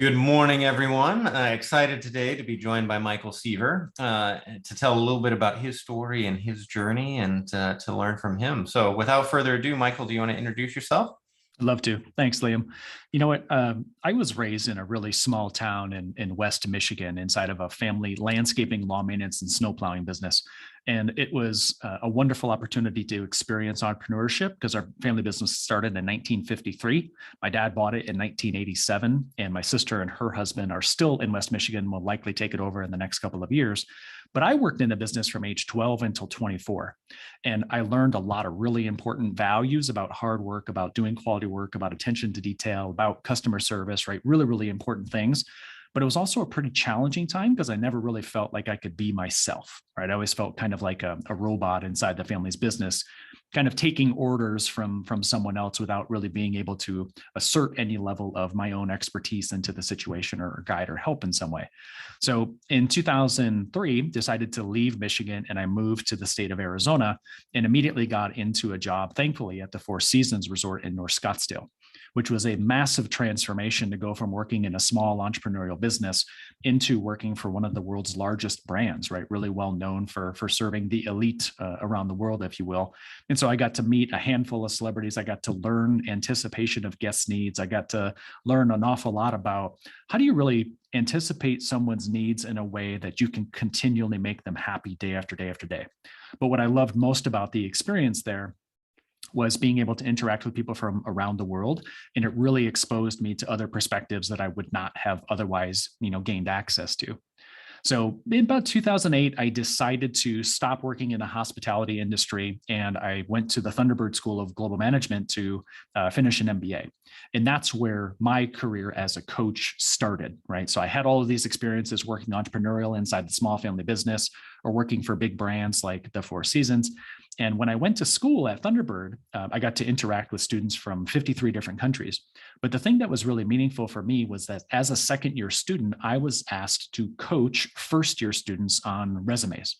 Good morning, everyone. Excited today to be joined by Michael Seaver to tell a little bit about his story and his journey and to learn from him. So without further ado, Michael, do you want to introduce yourself? I'd love to. Thanks, Liam. You know what? I was raised in a really small town in West Michigan inside of a family landscaping, lawn maintenance, and snow plowing business. And it was a wonderful opportunity to experience entrepreneurship because our family business started in 1953. My dad bought it in 1987, and my sister and her husband are still in West Michigan, will likely take it over in the next couple of years. But I worked in the business from age 12 until 24. And I learned a lot of really important values about hard work, about doing quality work, about attention to detail, about customer service, right? Really, really important things. But it was also a pretty challenging time because I never really felt like I could be myself, right? I always felt kind of like a robot inside the family's business, kind of taking orders from someone else without really being able to assert any level of my own expertise into the situation or guide or help in some way. So in 2003, decided to leave Michigan and I moved to the state of Arizona and immediately got into a job, thankfully, at the Four Seasons Resort in North Scottsdale, which was a massive transformation to go from working in a small entrepreneurial business into working for one of the world's largest brands, right? Really well known for serving the elite around the world, if you will. And so I got to meet a handful of celebrities. I got to learn anticipation of guest needs. I got to learn an awful lot about how do you really anticipate someone's needs in a way that you can continually make them happy day after day after day. But what I loved most about the experience there was being able to interact with people from around the world. And it really exposed me to other perspectives that I would not have otherwise, gained access to. So in about 2008, I decided to stop working in the hospitality industry and I went to the Thunderbird School of Global Management to finish an MBA. And that's where my career as a coach started, right? So I had all of these experiences working entrepreneurial inside the small family business or working for big brands like the Four Seasons. And when I went to school at Thunderbird, I got to interact with students from 53 different countries. But the thing that was really meaningful for me was that as a second year student, I was asked to coach first year students on resumes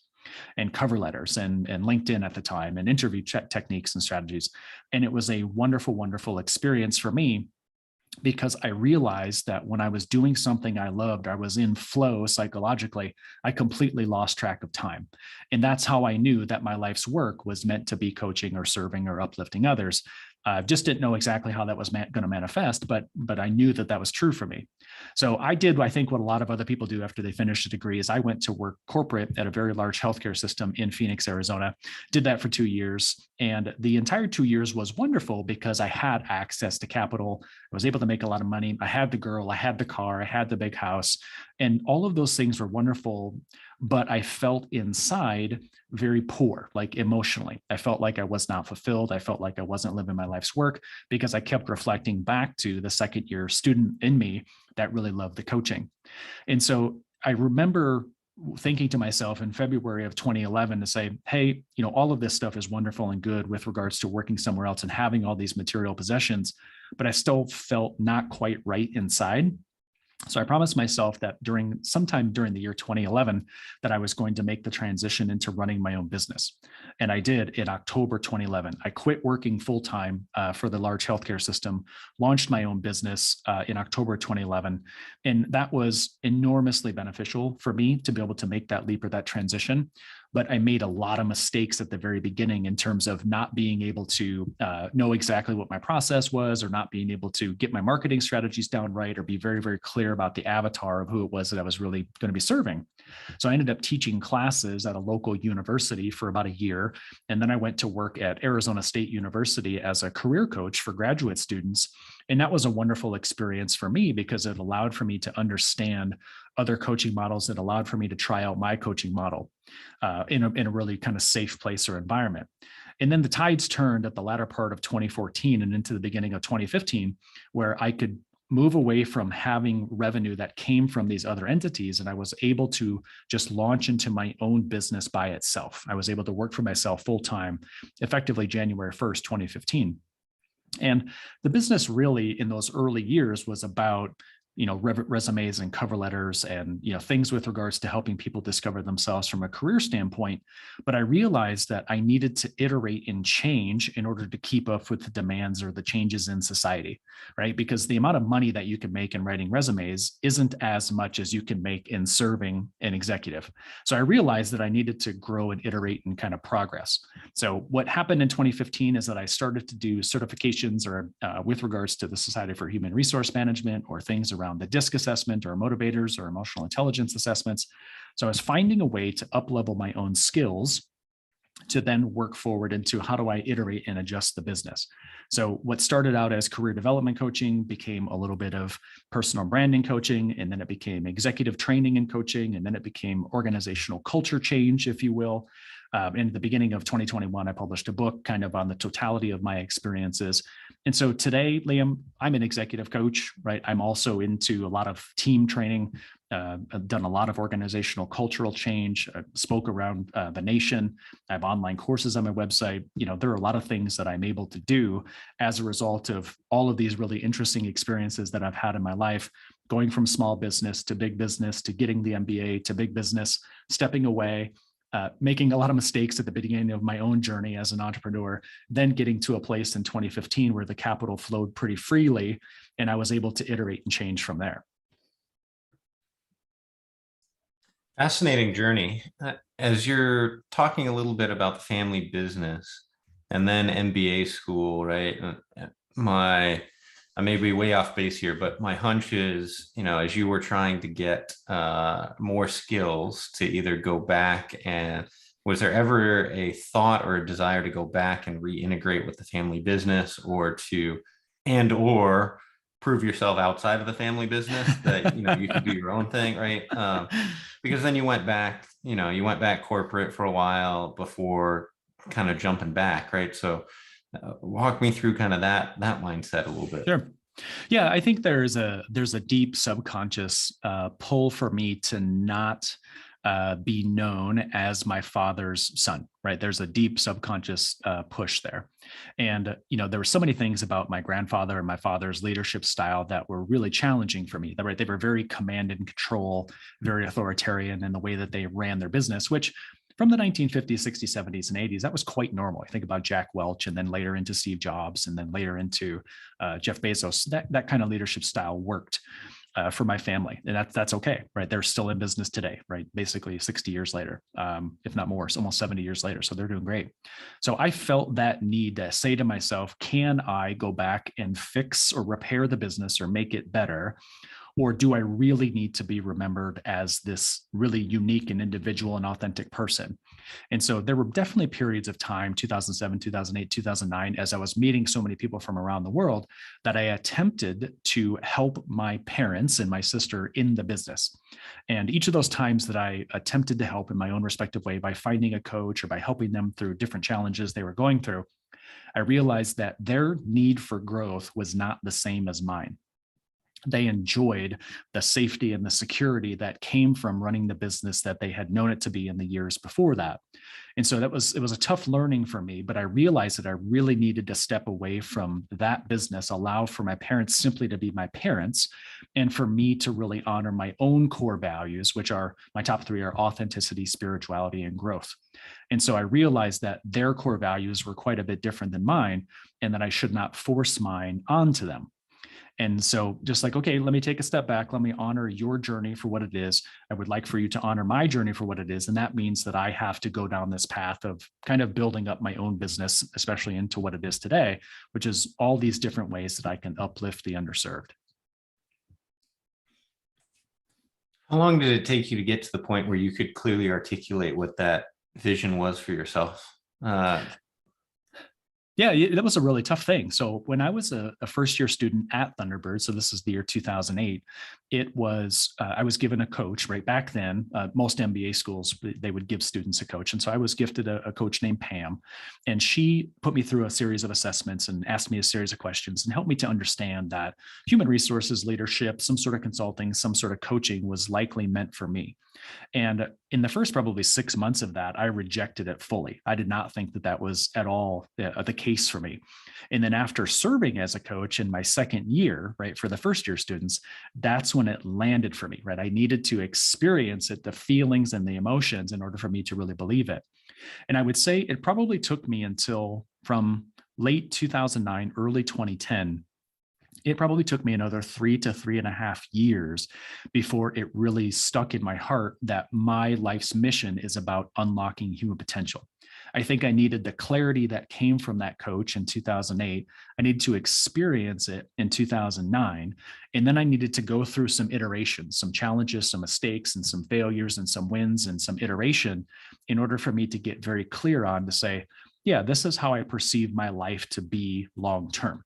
and cover letters and LinkedIn at the time and interview techniques and strategies. And it was a wonderful, wonderful experience for me because I realized that when I was doing something I loved, I was in flow psychologically, I completely lost track of time. And that's how I knew that my life's work was meant to be coaching or serving or uplifting others. Just didn't know exactly how that was going to manifest, but I knew that that was true for me. So I did, I think, what a lot of other people do after they finish a degree is I went to work corporate at a very large healthcare system in Phoenix, Arizona, did that for 2 years. And the entire 2 years was wonderful because I had access to capital. I was able to make a lot of money. I had the girl, I had the car, I had the big house, and all of those things were wonderful. But I felt inside very poor, like emotionally. I felt like I was not fulfilled. I felt like I wasn't living my life's work because I kept reflecting back to the second year student in me that really loved the coaching. And so I remember thinking to myself in February of 2011 to say, hey, all of this stuff is wonderful and good with regards to working somewhere else and having all these material possessions, but I still felt not quite right inside. So I promised myself that sometime during the year 2011, that I was going to make the transition into running my own business. And I did in October 2011. I quit working full-time for the large healthcare system, launched my own business in October 2011. And that was enormously beneficial for me to be able to make that leap or that transition. But I made a lot of mistakes at the very beginning in terms of not being able to know exactly what my process was or not being able to get my marketing strategies down right or be very, very clear about the avatar of who it was that I was really going to be serving. So I ended up teaching classes at a local university for about a year. And then I went to work at Arizona State University as a career coach for graduate students. And that was a wonderful experience for me because it allowed for me to understand other coaching models. It allowed for me to try out my coaching model in a really kind of safe place or environment. And then the tides turned at the latter part of 2014 and into the beginning of 2015, where I could move away from having revenue that came from these other entities. And I was able to just launch into my own business by itself. I was able to work for myself full time, effectively January 1st, 2015. And the business really in those early years was about resumes and cover letters and, things with regards to helping people discover themselves from a career standpoint. But I realized that I needed to iterate and change in order to keep up with the demands or the changes in society, right? Because the amount of money that you can make in writing resumes isn't as much as you can make in serving an executive. So I realized that I needed to grow and iterate and kind of progress. So what happened in 2015 is that I started to do certifications or with regards to the Society for Human Resource Management, or things around the DISC assessment or motivators or emotional intelligence assessments. So I was finding a way to up-level my own skills to then work forward into how do I iterate and adjust the business. So what started out as career development coaching became a little bit of personal branding coaching, and then it became executive training and coaching, and then it became organizational culture change, if you will. In the beginning of 2021, I published a book kind of on the totality of my experiences. And so today, Liam, I'm an executive coach, right? I'm also into a lot of team training. I've done a lot of organizational cultural change, spoke around the nation. I have online courses on my website. There are a lot of things that I'm able to do as a result of all of these really interesting experiences that I've had in my life, going from small business to big business, to getting the MBA, to big business, stepping away, making a lot of mistakes at the beginning of my own journey as an entrepreneur, then getting to a place in 2015 where the capital flowed pretty freely, and I was able to iterate and change from there. Fascinating journey. As you're talking a little bit about the family business and then MBA school, right? I may be way off base here, but my hunch is, as you were trying to get more skills to either go back, and was there ever a thought or a desire to go back and reintegrate with the family business, or prove yourself outside of the family business that, you could do your own thing, right? Because then you went back corporate for a while before kind of jumping back, right? So walk me through kind of that mindset a little bit. Sure. Yeah, I think there's a deep subconscious pull for me to not be known as my father's son, right? There's a deep subconscious push there. And, there were so many things about my grandfather and my father's leadership style that were really challenging for me, right? They were very command and control, very authoritarian in the way that they ran their business, which from the 1950s, 60s, 70s, and 80s, that was quite normal. I think about Jack Welch, and then later into Steve Jobs, and then later into Jeff Bezos. That kind of leadership style worked for my family, and that's okay, right? They're still in business today, right? Basically 60 years later, if not more, it's almost 70 years later. So they're doing great. So I felt that need to say to myself, can I go back and fix or repair the business or make it better? Or do I really need to be remembered as this really unique and individual and authentic person? And so there were definitely periods of time, 2007, 2008, 2009, as I was meeting so many people from around the world, that I attempted to help my parents and my sister in the business. And each of those times that I attempted to help in my own respective way by finding a coach or by helping them through different challenges they were going through, I realized that their need for growth was not the same as mine. They enjoyed the safety and the security that came from running the business that they had known it to be in the years before that. And so it was a tough learning for me, but I realized that I really needed to step away from that business, allow for my parents simply to be my parents, and for me to really honor my own core values, which are my top three are authenticity, spirituality, and growth. And so I realized that their core values were quite a bit different than mine, and that I should not force mine onto them. And so just like, okay, let me take a step back. Let me honor your journey for what it is. I would like for you to honor my journey for what it is. And that means that I have to go down this path of kind of building up my own business, especially into what it is today, which is all these different ways that I can uplift the underserved. How long did it take you to get to the point where you could clearly articulate what that vision was for yourself? Yeah, that was a really tough thing. So when I was a first year student at Thunderbird, so this is the year 2008, it was, I was given a coach right back then. Most MBA schools, they would give students a coach. And so I was gifted a coach named Pam, and she put me through a series of assessments and asked me a series of questions and helped me to understand that human resources, leadership, some sort of consulting, some sort of coaching was likely meant for me. And in the first probably 6 months of that, I rejected it fully. I did not think that that was at all the case for me. And then after serving as a coach in my second year, right, for the first year students, that's when it landed for me, right? I needed to experience it, the feelings and the emotions, in order for me to really believe it. And I would say it probably took me until from late 2009, early 2010, it probably took me another 3 to 3.5 years before it really stuck in my heart that my life's mission is about unlocking human potential. I think I needed the clarity that came from that coach in 2008. I needed to experience it in 2009. And then I needed to go through some iterations, some challenges, some mistakes, and some failures, and some wins, and some iteration in order for me to get very clear on to say, yeah, this is how I perceive my life to be long term.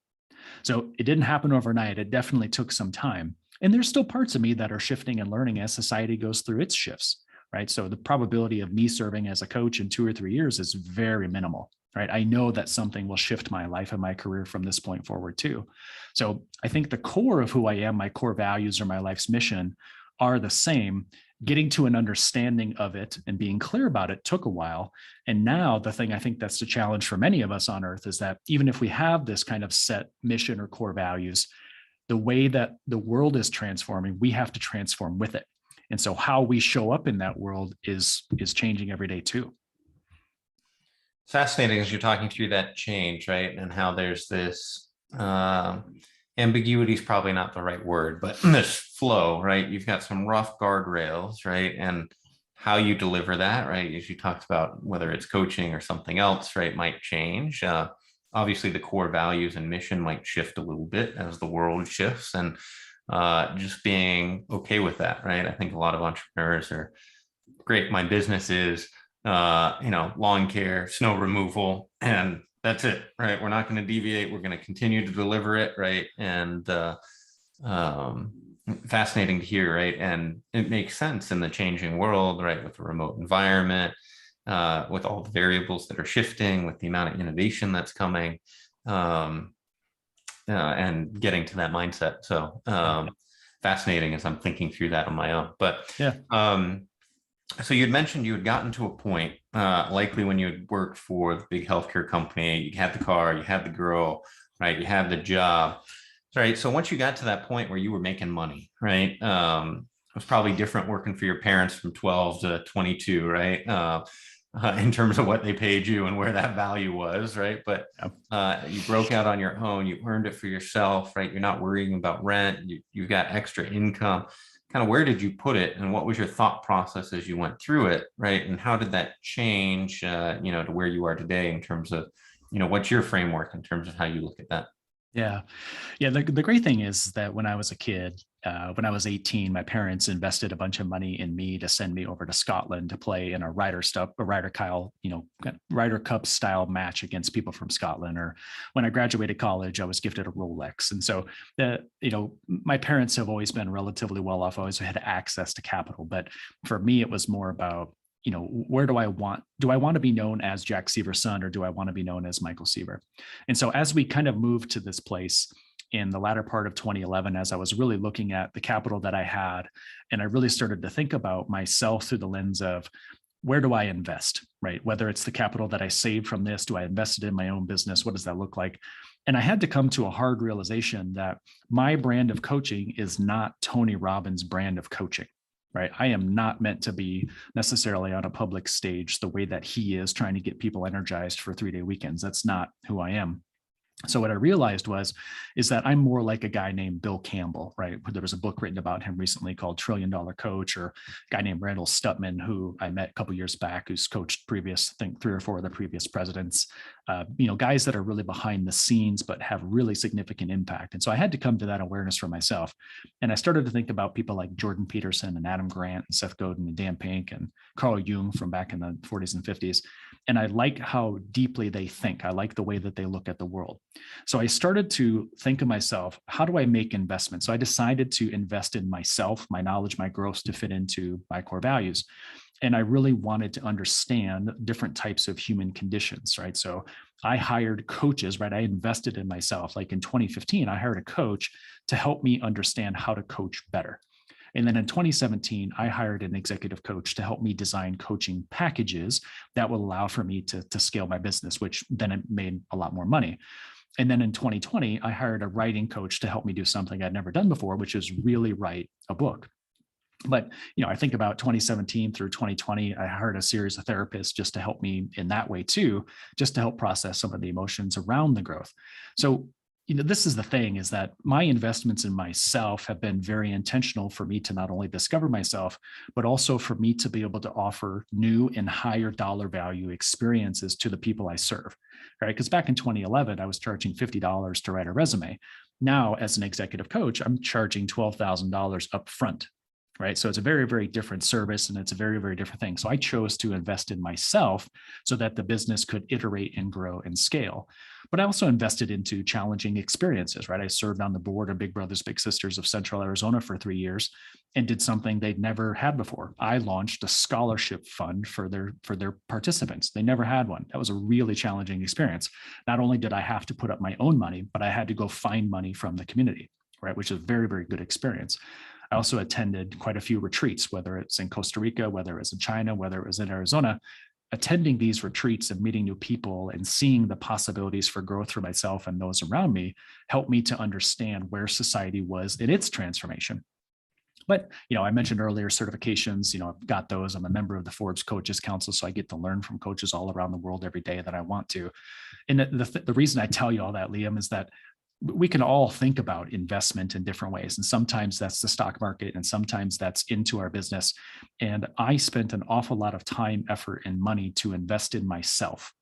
So it didn't happen overnight. It definitely took some time. And there's still parts of me that are shifting and learning as society goes through its shifts, right? So the probability of me serving as a coach in 2 or 3 years is very minimal, right? I know that something will shift my life and my career from this point forward too. So I think the core of who I am, my core values or my life's mission are the same. Getting to an understanding of it and being clear about it took a while. And now the thing I think that's the challenge for many of us on earth is that even if we have this kind of set mission or core values, the way that the world is transforming, we have to transform with it. And so how we show up in that world is changing every day too. Fascinating as you're talking through that change, right? And how there's this ambiguity is probably not the right word, but this flow, right? You've got some rough guardrails, right? And how you deliver that, right? As you talked about, whether it's coaching or something else, right, might change. Obviously, the core values and mission might shift a little bit as the world shifts, and just being okay with that, right? I think a lot of entrepreneurs are great. My business is, lawn care, snow removal, and that's it, right? We're not going to deviate. We're going to continue to deliver it, right? And fascinating to hear, right? And it makes sense in the changing world, right? With the remote environment, with all the variables that are shifting, with the amount of innovation that's coming, and getting to that mindset. So fascinating as I'm thinking through that on my own. But Yeah. So you'd mentioned you had gotten to a point, likely when you had worked for the big healthcare company, you had the car, you had the girl, right? You had the job, right? So once you got to that point where you were making money, right? It was probably different working for your parents from 12 to 22, right? In terms of what they paid you and where that value was, right? But you broke out on your own, you earned it for yourself, right? You're not worrying about rent, you've got extra income. Kind of where did you put it, and what was your thought process as you went through it, right? And how did that change, to where you are today in terms of, what's your framework in terms of how you look at that? Yeah. Yeah. The great thing is that when I was a kid, when I was 18, my parents invested a bunch of money in me to send me over to Scotland to play in a Ryder Cup style match against people from Scotland. Or when I graduated college, I was gifted a Rolex. And so my parents have always been relatively well off. I always had access to capital. But for me, it was more about, where do I want to be known as Jack Seaver's son, or do I want to be known as Michael Seaver? And so as we kind of moved to this place in the latter part of 2011, as I was really looking at the capital that I had, and I really started to think about myself through the lens of, where do I invest, right? Whether it's the capital that I saved from this, do I invest it in my own business? What does that look like? And I had to come to a hard realization that my brand of coaching is not Tony Robbins' brand of coaching. Right. I am not meant to be necessarily on a public stage the way that he is, trying to get people energized for 3-day weekends. That's not who I am. So what I realized is that I'm more like a guy named Bill Campbell, right? There was a book written about him recently called $1 Trillion Coach, or a guy named Randall Stutman, who I met a couple of years back, who's coached I think 3 or 4 of the previous presidents, guys that are really behind the scenes, but have really significant impact. And so I had to come to that awareness for myself. And I started to think about people like Jordan Peterson and Adam Grant and Seth Godin and Dan Pink and Carl Jung from back in the 40s and 50s. And I like how deeply they think. I like the way that they look at the world. So I started to think of myself, how do I make investments? So I decided to invest in myself, my knowledge, my growth to fit into my core values. And I really wanted to understand different types of human conditions, right? So I hired coaches, right? I invested in myself. Like in 2015, I hired a coach to help me understand how to coach better. And then in 2017, I hired an executive coach to help me design coaching packages that will allow for me to scale my business, which then it made a lot more money. And then in 2020, I hired a writing coach to help me do something I'd never done before, which is really write a book. But I think about 2017 through 2020, I hired a series of therapists just to help me in that way too, just to help process some of the emotions around the growth. So this is the thing, is that my investments in myself have been very intentional for me to not only discover myself, but also for me to be able to offer new and higher dollar value experiences to the people I serve, right? Because back in 2011, I was charging $50 to write a resume. Now, as an executive coach, I'm charging $12,000 up front, right? So it's a very, very different service, and it's a very, very different thing. So I chose to invest in myself so that the business could iterate and grow and scale. But I also invested into challenging experiences, right? I served on the board of Big Brothers Big Sisters of Central Arizona for 3 years and did something they'd never had before. I launched a scholarship fund for their participants. They never had one. That was a really challenging experience. Not only did I have to put up my own money, but I had to go find money from the community, right? Which is a very, very good experience. I also attended quite a few retreats, whether it's in Costa Rica, whether it's in China, whether it was in Arizona. Attending these retreats and meeting new people and seeing the possibilities for growth for myself and those around me helped me to understand where society was in its transformation. But, I mentioned earlier certifications, I've got those. I'm a member of the Forbes Coaches Council, so I get to learn from coaches all around the world every day that I want to. And the reason I tell you all that, Liam, is that we can all think about investment in different ways. And sometimes that's the stock market, and sometimes that's into our business. And I spent an awful lot of time, effort, and money to invest in myself.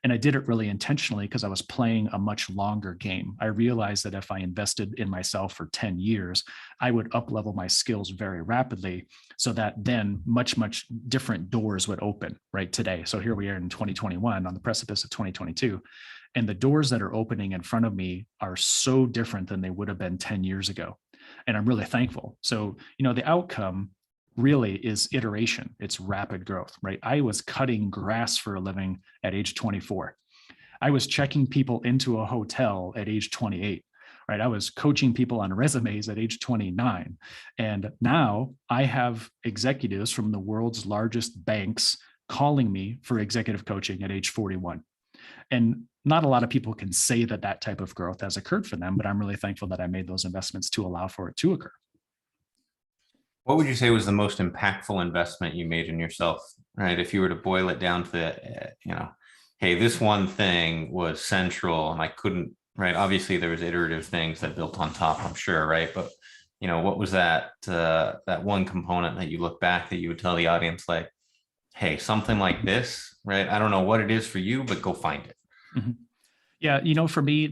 And I did it really intentionally because I was playing a much longer game. I realized that if I invested in myself for 10 years, I would up-level my skills very rapidly, so that then much, much different doors would open right today. So here we are in 2021 on the precipice of 2022. And the doors that are opening in front of me are so different than they would have been 10 years ago. And I'm really thankful. So, the outcome really is iteration. It's rapid growth, right? I was cutting grass for a living at age 24. I was checking people into a hotel at age 28, right? I was coaching people on resumes at age 29. And now I have executives from the world's largest banks calling me for executive coaching at age 41. And not a lot of people can say that that type of growth has occurred for them, but I'm really thankful that I made those investments to allow for it to occur. What would you say was the most impactful investment you made in yourself, right? If you were to boil it down to, hey, this one thing was central and I couldn't, right? Obviously there was iterative things that built on top, I'm sure, right? But, what was that one component that you look back that you would tell the audience, like, hey, something like this, right? I don't know what it is for you, but go find it. Mm-hmm. Yeah, for me,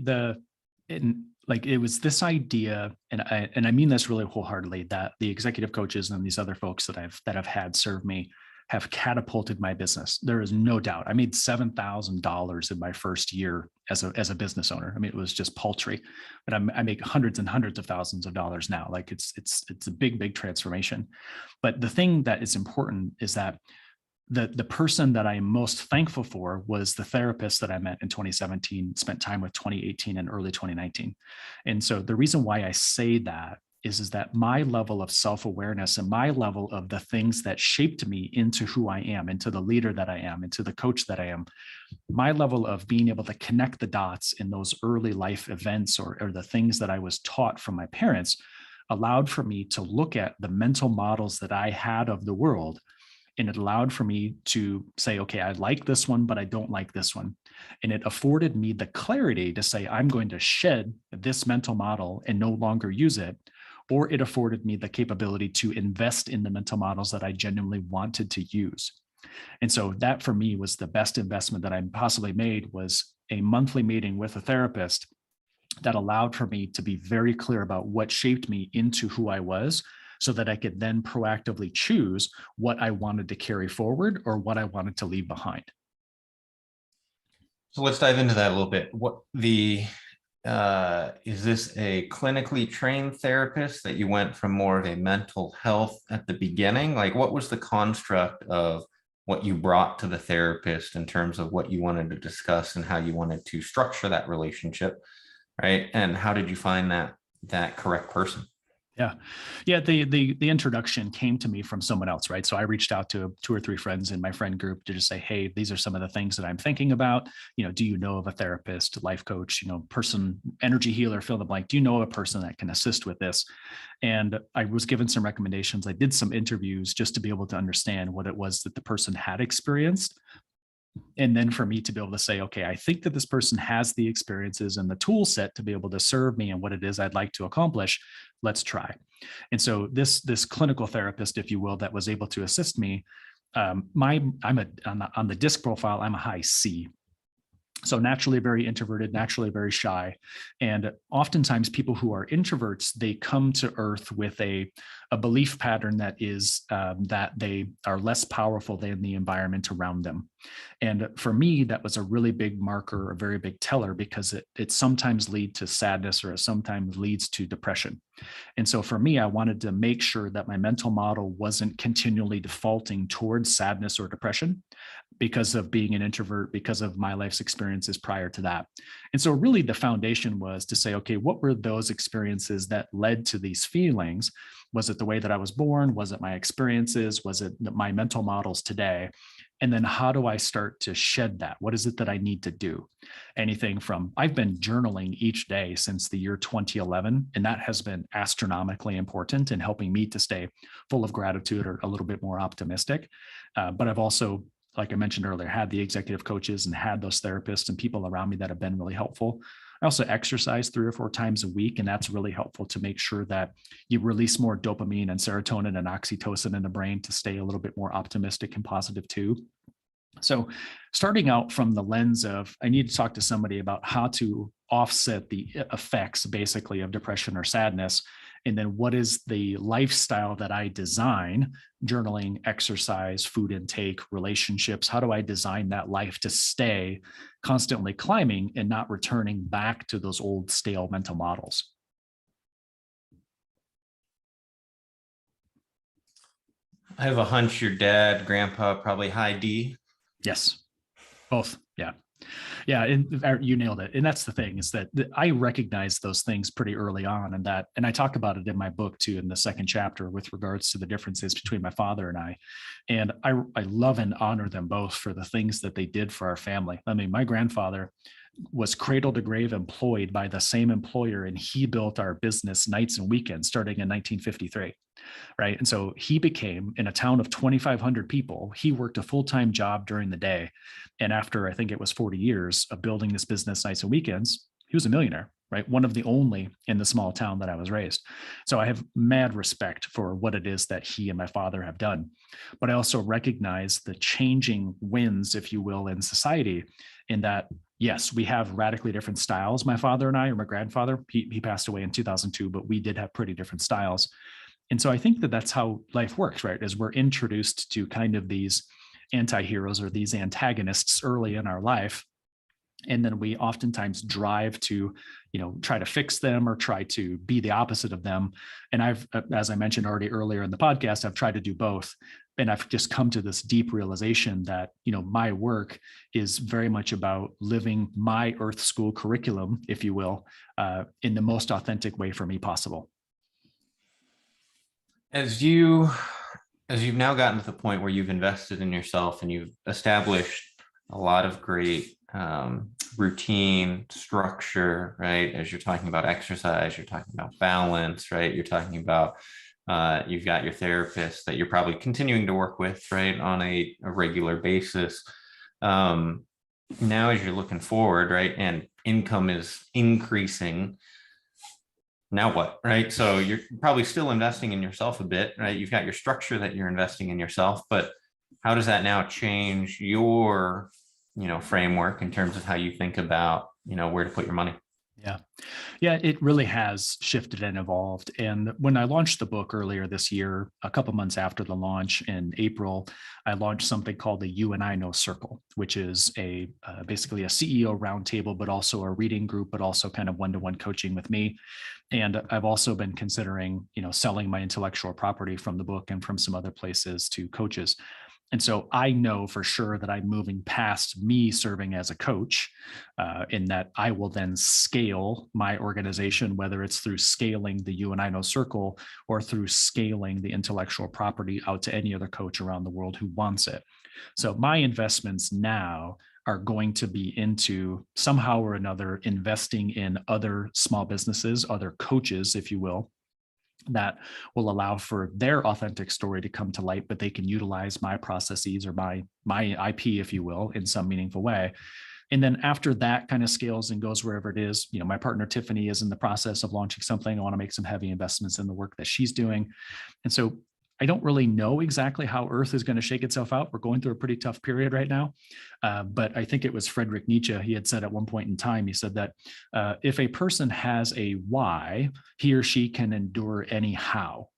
it was this idea, and I mean this really wholeheartedly, that the executive coaches and these other folks that I've had serve me have catapulted my business. There is no doubt. I made $7,000 in my first year as a business owner. I mean, it was just paltry, but I make hundreds and hundreds of thousands of dollars now. Like it's a big, big transformation. But the thing that is important is that the person that I am most thankful for was the therapist that I met in 2017, spent time with 2018 and early 2019. And so the reason why I say that is that my level of self-awareness and my level of the things that shaped me into who I am, into the leader that I am, into the coach that I am, my level of being able to connect the dots in those early life events or the things that I was taught from my parents allowed for me to look at the mental models that I had of the world. And it allowed for me to say, okay, I like this one, but I don't like this one. And it afforded me the clarity to say, I'm going to shed this mental model and no longer use it. Or it afforded me the capability to invest in the mental models that I genuinely wanted to use. And so that for me was the best investment that I possibly made, was a monthly meeting with a therapist that allowed for me to be very clear about what shaped me into who I was, so that I could then proactively choose what I wanted to carry forward or what I wanted to leave behind. So let's dive into that a little bit. is this a clinically trained therapist that you went from more of a mental health at the beginning? Like, what was the construct of what you brought to the therapist in terms of what you wanted to discuss and how you wanted to structure that relationship, right? And how did you find that correct person? Yeah. Yeah. The introduction came to me from someone else, right? So I reached out to two or three friends in my friend group to just say, hey, these are some of the things that I'm thinking about. Do you know of a therapist, life coach, person, energy healer, fill in the blank? Do you know a person that can assist with this? And I was given some recommendations. I did some interviews just to be able to understand what it was that the person had experienced. And then for me to be able to say, okay, I think that this person has the experiences and the tool set to be able to serve me and what it is I'd like to accomplish. Let's try. And so this clinical therapist, if you will, that was able to assist me, on the disc profile, I'm a high C. So naturally very introverted, naturally very shy. And oftentimes people who are introverts, they come to earth with a belief pattern that is that they are less powerful than the environment around them. And for me, that was a really big marker, a very big teller, because it sometimes leads to sadness, or it sometimes leads to depression. And so for me, I wanted to make sure that my mental model wasn't continually defaulting towards sadness or depression because of being an introvert, because of my life's experiences prior to that. And so really the foundation was to say, okay, what were those experiences that led to these feelings? Was it the way that I was born? Was it my experiences? Was it my mental models today? And then how do I start to shed that? What is it that I need to do? Anything from, I've been journaling each day since the year 2011, and that has been astronomically important in helping me to stay full of gratitude or a little bit more optimistic. But I've also, like I mentioned earlier, had the executive coaches and had those therapists and people around me that have been really helpful. I also exercise 3 or 4 times a week, and that's really helpful to make sure that you release more dopamine and serotonin and oxytocin in the brain to stay a little bit more optimistic and positive too. So starting out from the lens of, I need to talk to somebody about how to offset the effects basically of depression or sadness. And then what is the lifestyle that I design, journaling, exercise, food intake, relationships? How do I design that life to stay constantly climbing and not returning back to those old stale mental models? I have a hunch your dad, grandpa, probably high D. Yes, both. Yeah. Yeah, and you nailed it. And that's the thing, is that I recognize those things pretty early on, and I talk about it in my book too, in the second chapter, with regards to the differences between my father and I. And I love and honor them both for the things that they did for our family. I mean, my grandfather was cradle to grave employed by the same employer, and he built our business nights and weekends starting in 1953. Right. And so he became, in a town of 2,500 people, he worked a full-time job during the day. And after, I think it was 40 years of building this business nights and weekends, he was a millionaire, right? One of the only in the small town that I was raised. So I have mad respect for what it is that he and my father have done. But I also recognize the changing winds, if you will, in society, in that, yes, we have radically different styles. My father and I, or my grandfather, he passed away in 2002, but we did have pretty different styles. And so I think that that's how life works, right? As we're introduced to kind of these anti-heroes or these antagonists early in our life. And then we oftentimes drive to, try to fix them or try to be the opposite of them. And I've, as I mentioned already earlier in the podcast, I've tried to do both. And I've just come to this deep realization that, my work is very much about living my Earth School curriculum, if you will, in the most authentic way for me possible. As you as you've now gotten to the point where you've invested in yourself and you've established a lot of great routine structure, right? As you're talking about exercise, you're talking about balance, right? You're talking about you've got your therapist that you're probably continuing to work with, right, on a regular basis. Now, as you're looking forward, right, and income is increasing, now what, right? So you're probably still investing in yourself a bit, right? You've got your structure that you're investing in yourself, but how does that now change your, framework in terms of how you think about, where to put your money? Yeah. Yeah, it really has shifted and evolved. And when I launched the book earlier this year, a couple months after the launch in April, I launched something called the You and I Know Circle, which is a basically a CEO roundtable, but also a reading group, but also kind of one-to-one coaching with me. And I've also been considering, selling my intellectual property from the book and from some other places to coaches. And so I know for sure that I'm moving past me serving as a coach, in that I will then scale my organization, whether it's through scaling the You and I Know Circle or through scaling the intellectual property out to any other coach around the world who wants it. So my investments now are going to be into somehow or another investing in other small businesses, other coaches, if you will, that will allow for their authentic story to come to light, but they can utilize my processes or my IP, if you will, in some meaningful way. And then after that kind of scales and goes wherever it is, my partner Tiffany is in the process of launching something. I want to make some heavy investments in the work that she's doing. And so I don't really know exactly how Earth is going to shake itself out. We're going through a pretty tough period right now. But I think it was Friedrich Nietzsche. He had said at one point in time, he said that if a person has a why, he or she can endure any how.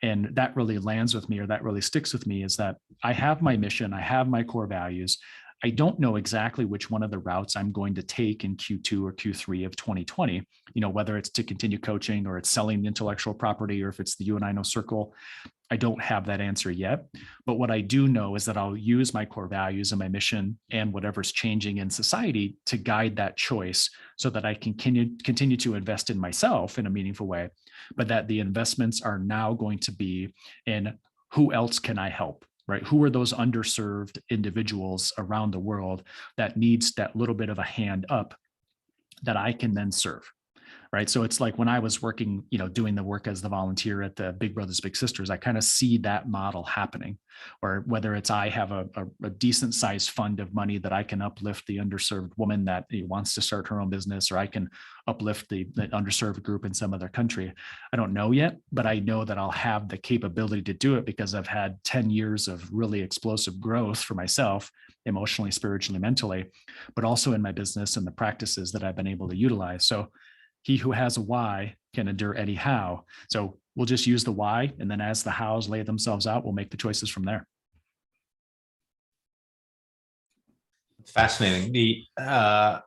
And that really lands with me, or that really sticks with me, is that I have my mission, I have my core values. I don't know exactly which one of the routes I'm going to take in Q2 or Q3 of 2020, whether it's to continue coaching or it's selling the intellectual property or if it's the You and I Know Circle. I don't have that answer yet. But what I do know is that I'll use my core values and my mission and whatever's changing in society to guide that choice so that I can continue to invest in myself in a meaningful way, but that the investments are now going to be in who else can I help, right? Who are those underserved individuals around the world that needs that little bit of a hand up that I can then serve? Right. So it's like when I was working, doing the work as the volunteer at the Big Brothers Big Sisters, I kind of see that model happening. Or whether it's I have a decent sized fund of money that I can uplift the underserved woman that wants to start her own business, or I can uplift the underserved group in some other country. I don't know yet, but I know that I'll have the capability to do it because I've had 10 years of really explosive growth for myself, emotionally, spiritually, mentally, but also in my business and the practices that I've been able to utilize. So he who has a why can endure any how. So we'll just use the why, and then as the hows lay themselves out, we'll make the choices from there. It's fascinating. How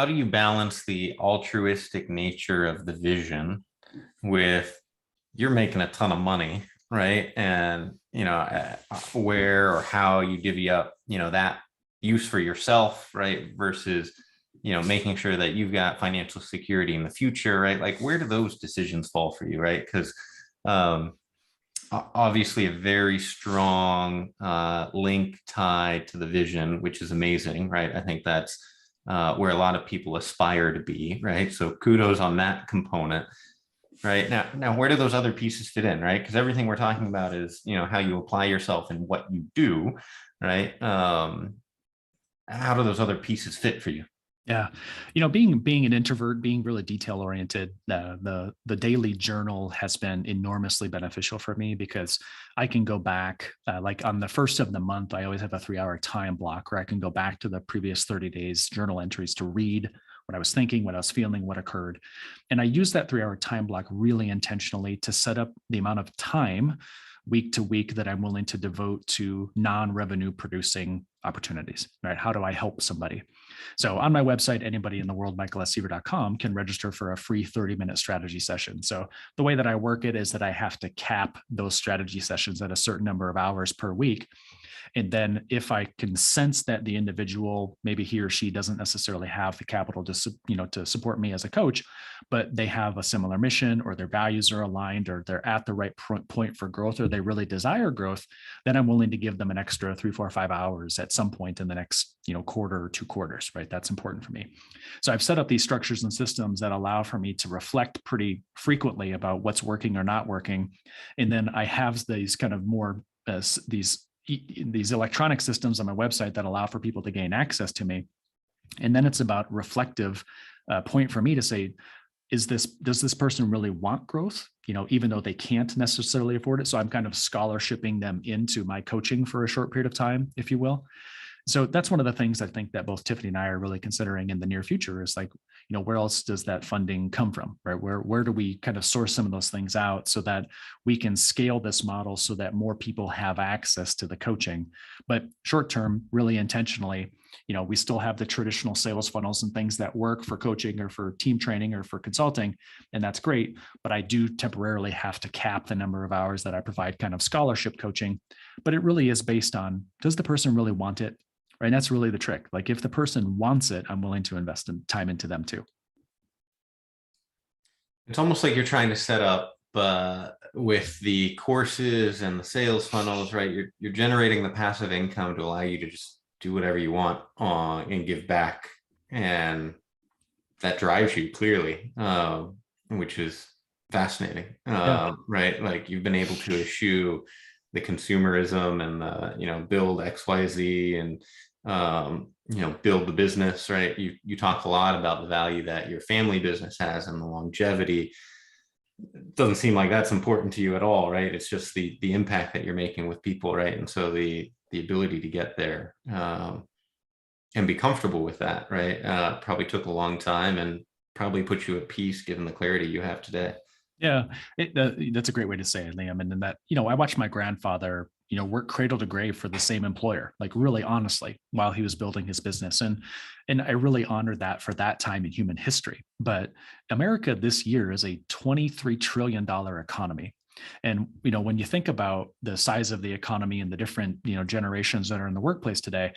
do you balance the altruistic nature of the vision with you're making a ton of money, right? And where or how you divvy up, that use for yourself, right? Versus making sure that you've got financial security in the future, right? Like, where do those decisions fall for you, right? Because obviously a very strong link tied to the vision, which is amazing, right? I think that's where a lot of people aspire to be, right? So kudos on that component, right? Now, where do those other pieces fit in, right? Because everything we're talking about is, how you apply yourself and what you do, right? How do those other pieces fit for you? Yeah, being an introvert, being really detail oriented, the daily journal has been enormously beneficial for me because I can go back, like on the first of the month, I always have a 3-hour time block where I can go back to the previous 30 days journal entries to read what I was thinking, what I was feeling, what occurred, and I use that 3-hour time block really intentionally to set up the amount of time week to week that I'm willing to devote to non-revenue producing opportunities, right? How do I help somebody? So on my website, anybody in the world, michaelsseaver.com, can register for a free 30-minute strategy session. So the way that I work it is that I have to cap those strategy sessions at a certain number of hours per week. And then if I can sense that the individual, maybe he or she doesn't necessarily have the capital to support me as a coach, but they have a similar mission or their values are aligned or they're at the right point for growth or they really desire growth, then I'm willing to give them an extra 3, 4, 5 hours at some point in the next quarter or 2 quarters, right? That's important for me. So I've set up these structures and systems that allow for me to reflect pretty frequently about what's working or not working. And then I have these kind of more these electronic systems on my website that allow for people to gain access to me. And then it's about reflective point for me to say, does this person really want growth? Even though they can't necessarily afford it. So I'm kind of scholarshiping them into my coaching for a short period of time, if you will. So that's one of the things I think that both Tiffany and I are really considering in the near future is like, where else does that funding come from, right? Where do we kind of source some of those things out so that we can scale this model so that more people have access to the coaching? But short term, really intentionally, we still have the traditional sales funnels and things that work for coaching or for team training or for consulting, and that's great. But I do temporarily have to cap the number of hours that I provide kind of scholarship coaching. But it really is based on, does the person really want it? Right. And that's really the trick. Like if the person wants it, I'm willing to invest in time into them too. It's almost like you're trying to set up with the courses and the sales funnels, right? You're generating the passive income to allow you to just do whatever you want and give back, and that drives you clearly, which is fascinating, Yeah. right? Like you've been able to eschew the consumerism and the build XYZ and build the business, right? You talk a lot about the value that your family business has and the longevity. It doesn't seem like that's important to you at all, right? It's just the impact that you're making with people, right? And so the ability to get there and be comfortable with that, right? Probably took a long time and probably put you at peace given the clarity you have today. Yeah, that's a great way to say it, Liam. And then that, I watched my grandfather, work cradle to grave for the same employer, like really honestly, while he was building his business. And I really honored that for that time in human history. But America this year is a $23 trillion economy. And, when you think about the size of the economy and the different, generations that are in the workplace today,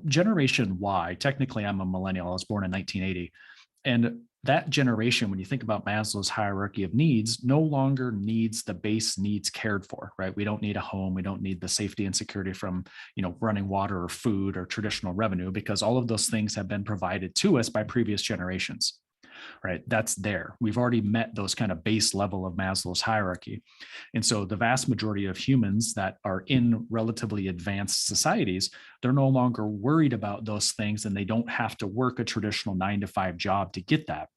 Generation Y, technically I'm a millennial, I was born in 1980. And that generation, when you think about Maslow's hierarchy of needs, no longer needs the base needs cared for, right? We don't need a home. We don't need the safety and security from, running water or food or traditional revenue, because all of those things have been provided to us by previous generations, right? That's there. We've already met those kind of base level of Maslow's hierarchy. And so the vast majority of humans that are in relatively advanced societies, they're no longer worried about those things, and they don't have to work a traditional 9-to-5 job to get that.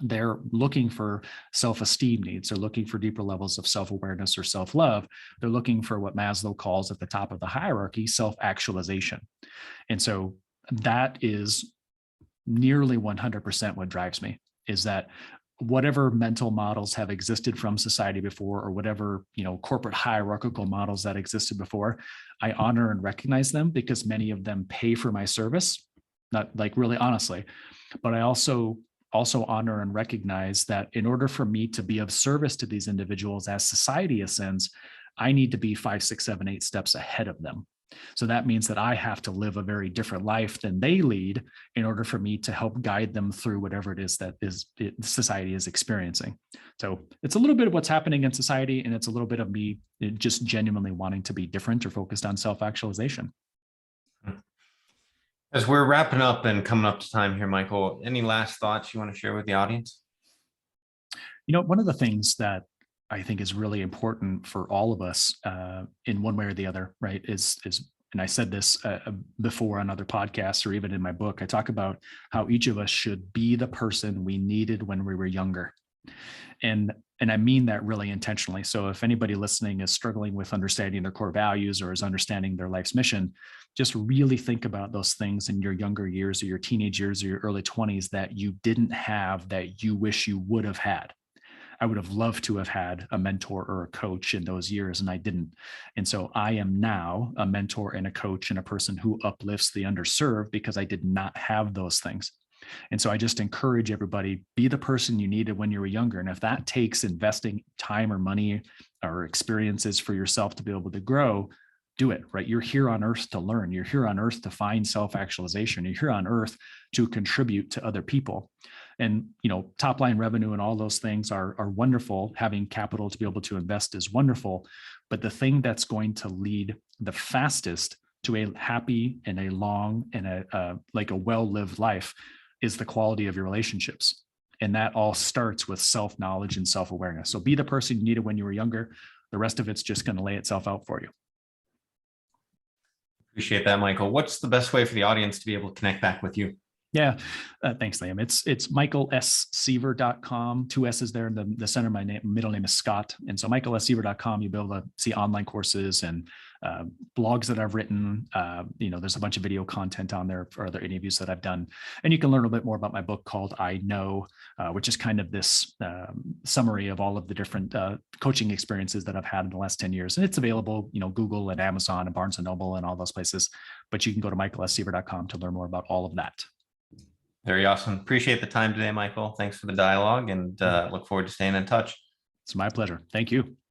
They're looking for self-esteem needs. They're looking for deeper levels of self-awareness or self-love. They're looking for what Maslow calls at the top of the hierarchy, self-actualization. And so that is nearly 100% what drives me, is that whatever mental models have existed from society before, or whatever, corporate hierarchical models that existed before, I honor and recognize them because many of them pay for my service, not like really honestly, but I also honor and recognize that in order for me to be of service to these individuals as society ascends, I need to be 5, 6, 7, 8 steps ahead of them. So that means that I have to live a very different life than they lead in order for me to help guide them through whatever it is that society is experiencing. So it's a little bit of what's happening in society, and it's a little bit of me just genuinely wanting to be different or focused on self-actualization. As we're wrapping up and coming up to time here, Michael, any last thoughts you want to share with the audience? One of the things that I think is really important for all of us in one way or the other, right, is and I said this before on other podcasts or even in my book, I talk about how each of us should be the person we needed when we were younger. And I mean that really intentionally. So if anybody listening is struggling with understanding their core values or is understanding their life's mission, just really think about those things in your younger years or your teenage years or your early 20s that you didn't have that you wish you would have had. I would have loved to have had a mentor or a coach in those years, and I didn't. And so I am now a mentor and a coach and a person who uplifts the underserved because I did not have those things. And so I just encourage everybody, be the person you needed when you were younger. And if that takes investing time or money or experiences for yourself to be able to grow, do it, right? You're here on earth to learn. You're here on earth to find self-actualization. You're here on earth to contribute to other people. And, top line revenue and all those things are wonderful. Having capital to be able to invest is wonderful. But the thing that's going to lead the fastest to a happy and a long and a well-lived life is the quality of your relationships. And that all starts with self-knowledge and self-awareness. So be the person you needed when you were younger. The rest of it's just going to lay itself out for you. Appreciate that, Michael. What's the best way for the audience to be able to connect back with you? Yeah. Thanks, Liam. It's michaelsseaver.com. Two S's there in the center. My middle name is Scott. And so michaelsseaver.com, you'll be able to see online courses and blogs that I've written. There's a bunch of video content on there for other interviews that I've done. And you can learn a little bit more about my book called I Know, which is kind of this summary of all of the different coaching experiences that I've had in the last 10 years. And it's available, Google and Amazon and Barnes and Noble and all those places. But you can go to michaelsseaver.com to learn more about all of that. Very awesome. Appreciate the time today, Michael. Thanks for the dialogue, and look forward to staying in touch. It's my pleasure. Thank you.